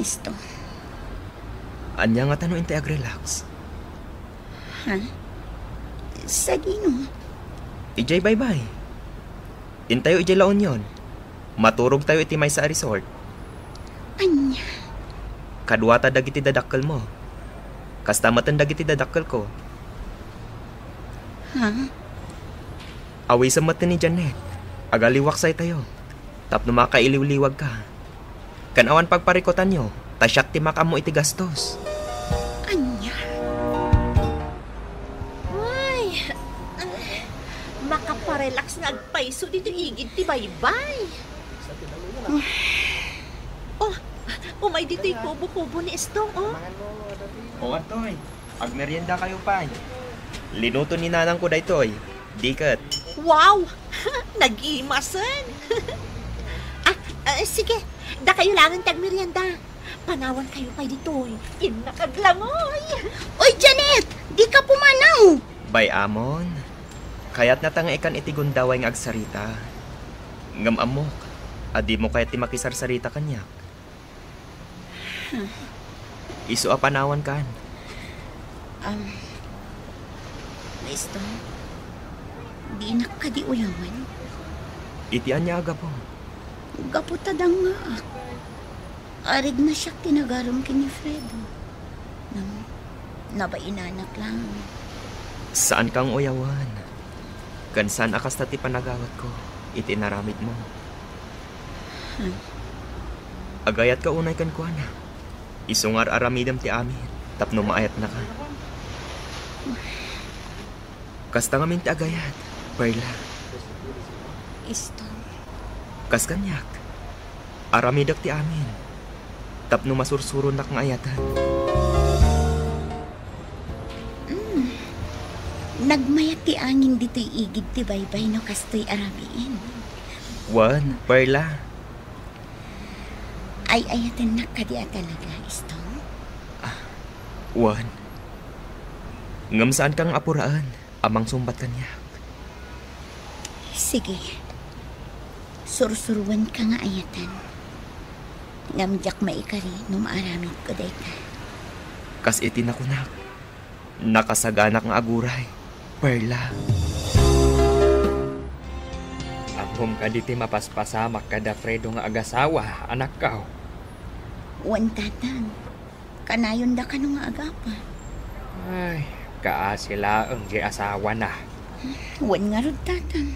Isto. Anya nga tanong inti agrelax. Ha? Sa dino? Ijay bye-bye. Intayo ijay laon yon. Maturog tayo iti may sa resort. Anya? Kadwata dagiti dadakkel mo. Kastamatan dagiti dadakkel ko. Ha? Away sa mata ni Janet. Agaliwak say tayo. Tapno makailiw-liwag ka. Kanawan pagparikotan nyo. Tasyak ti makamo iti gastos. Anya? Ay, makaparelax nga agpaiso dito igid ti baybay. Oh, umay dito yung kubo-kubo ni Estong, oh. O atoy, agmerienda kayo pa. Linuto ni nanang ko daytoy. Dikat. Wow! Nag-imasan! Sige, da kayo lang ang tagmerienda. Panawan kayo pa dito. Inakaglangoy! Oy, Janet! Di ka pumanaw! Bay amon. Kaya't natangaikan iti gundaway ng agsarita. Ngam amok. Adi mo kaya't ti makisarsarita kanyak. Isu a panawan kan. Isto. Di na ka di uyaman. Itian niya aga po. Gaputadang nga ak. Arig na siya tinagaram kini Fredo. Nang nabainanak lang. Saan kang uyawan? Kansan akas tati panagawat ko. Itinaramid mo. Agayat ka unay kan kuana. Isungar aramidam ti amin, tapno maayat na ka. Kasta ngamin ti agayat, Perla. Istong. Kas kanyak, aramidak ti amin, tapno masursuro na kang ayatan. Nagmayat ti angin dito'y igid ti baybay no kastoy aramiin. Wan, Perla. Ay ayatan na kadia talaga, Istong. Wan. Ngam saan kang apuraan, amang sumbat kanyak. Sige. Sursuruan ka nga ayatan. Ngamjak maikari no maaramid ko day ka. Kas itinakunak, nakasaganak ng aguray, Perla. Aghom ka diti mapaspasamak kada Fredo nga agasawa, anak ka. Wan tatang. Kanayon da ka no nga agapa. Ay, kaasila ang di asawa na. Wan nga rod tatang.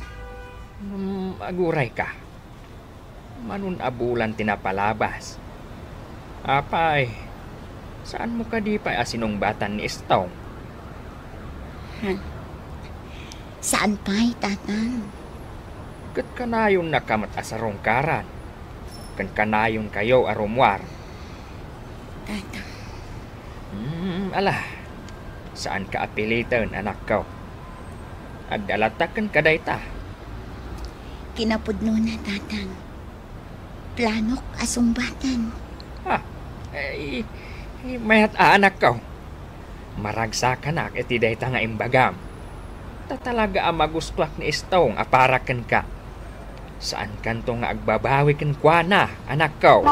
Aguray ka. Manun abulan tinapalabas. Apay, saan mo ka di pa asinong batan ni Istong? Saan pa'y tatang? Kat kanayon na kamat asarong karan. Kan kanayon kayo arumwar. Tatang. Ala, saan ka apilitan anak ko? Agdalatakan ka dayta. Kinapudno na tatang. Planok asumbatan. Mayat anak ko. Maragsa ka na iti dayta nga imbagam. Tatalaga ang magusklak ni Istong aparakan ka. Saan kanto nga agbabawi kan kwa na, anak ko?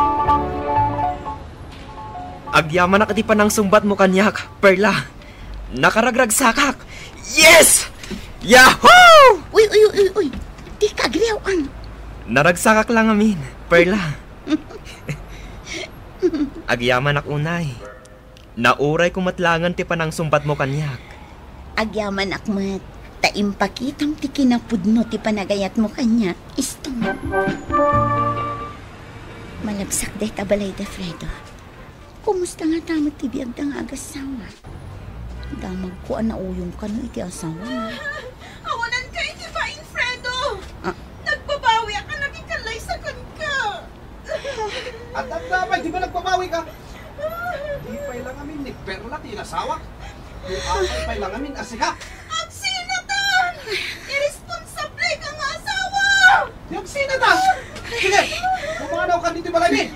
Agyaman na kati pa ng sumbat mo kanyak, Perla. Nakaragrag sakak. Yes! Yahoo! Uy! Di kagriyaw ang. Naragsakak lang amin, Perla. Agyaman ak unay. Nauray kumatlangan ti pa ng sumbat mo kanyak. Agyaman akmat. Taimpakitam ti kinapudno ti panagayat mo kanya. Istong. Malabsak day tabalay da Fredo. Kumusta nga tamot ti biyag da nga agasawa? Damag ko na uyong ka no iti asawa na. Awanan ka iti baing Fredo! Nagbabawi ka nakikalay sa ka! At dapat, di ba nagpapawi ka? Di pa'y lang amin ni Perla tinasawak. Di pa'y lang amin asika. Ang sinatan! Irresponsable ka nga asawa! Yung sinatan! Sige, pumanaw ka dito balay min!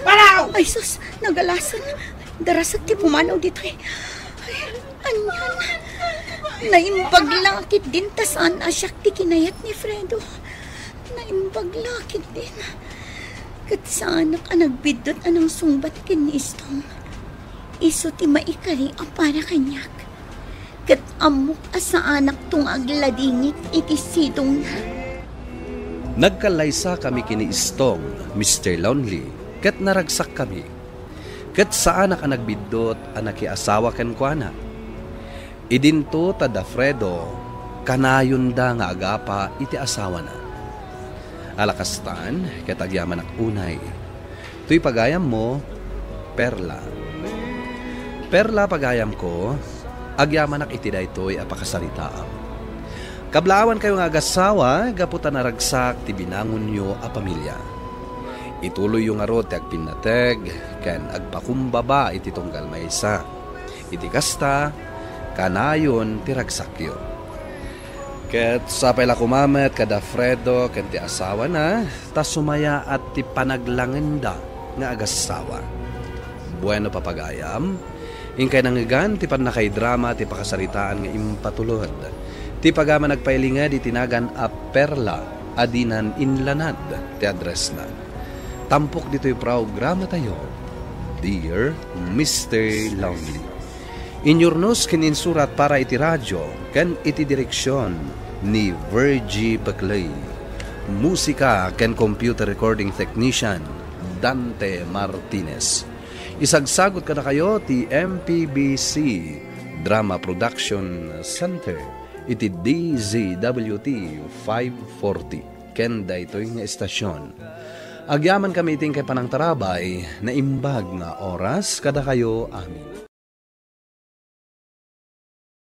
Panaw! Ay sus, nagalasan. Darasag ti pumanaw dito eh. Ay, anyan. Naimbaglakit din tasan asyak ti kinayat ni Fredo. Naimbaglakit din. Kat sa anak ang nagbidot anang sumbat kin ni Istong. Iso ti maikari ang para kanyak. Kat amok sa anak tong agladingit iti sidong na. Nagkalaysa kami kini Istong, Mr. Lonely, kat naragsak kami. Kat sa anak ang nagbidot anak asawa ken kuana. Idinto tada Fredo, kanayon da nga agapa iti asawa na. Alakastan, katagyaman ak unay. Tuy pagayam mo, Perla. Perla pagayam ko, agyaman ak iti daytoy apakasaritaam. Kablawan kayo nga agasawa, gaputan naragsak ti binangon nyo a pamilya. Ituloy yung arot ti agpinateg, ken agpakumbaba iti tunggal maysa. Iti kasta, kanayon ti ragsakyo. Ket sapay la kumamet kada Fredo ken ti asawa na, ta sumaya at ti panaglangenda nga agasawa. Bueno papagayam, ingkay nangigan ti panakay drama ti pakasaritaan nga impatulod. Ti pagama nagpailingad itinagan a Perla adinan inlanad ti address na. Tampok dito'y programa tayo, Dear Mr. Lonely. Inyurnos kininsurat para iti radyo ken iti direksyon ni Virgie Baclay. Musika ken computer recording technician Dante Martinez. Isagsagot ka na kayo ti MPBC Drama Production Center iti DZWT 540 ken daytoy nga estasyon. Agyaman kami iting kay panang tarabay na imbag nga oras kada kayo amin.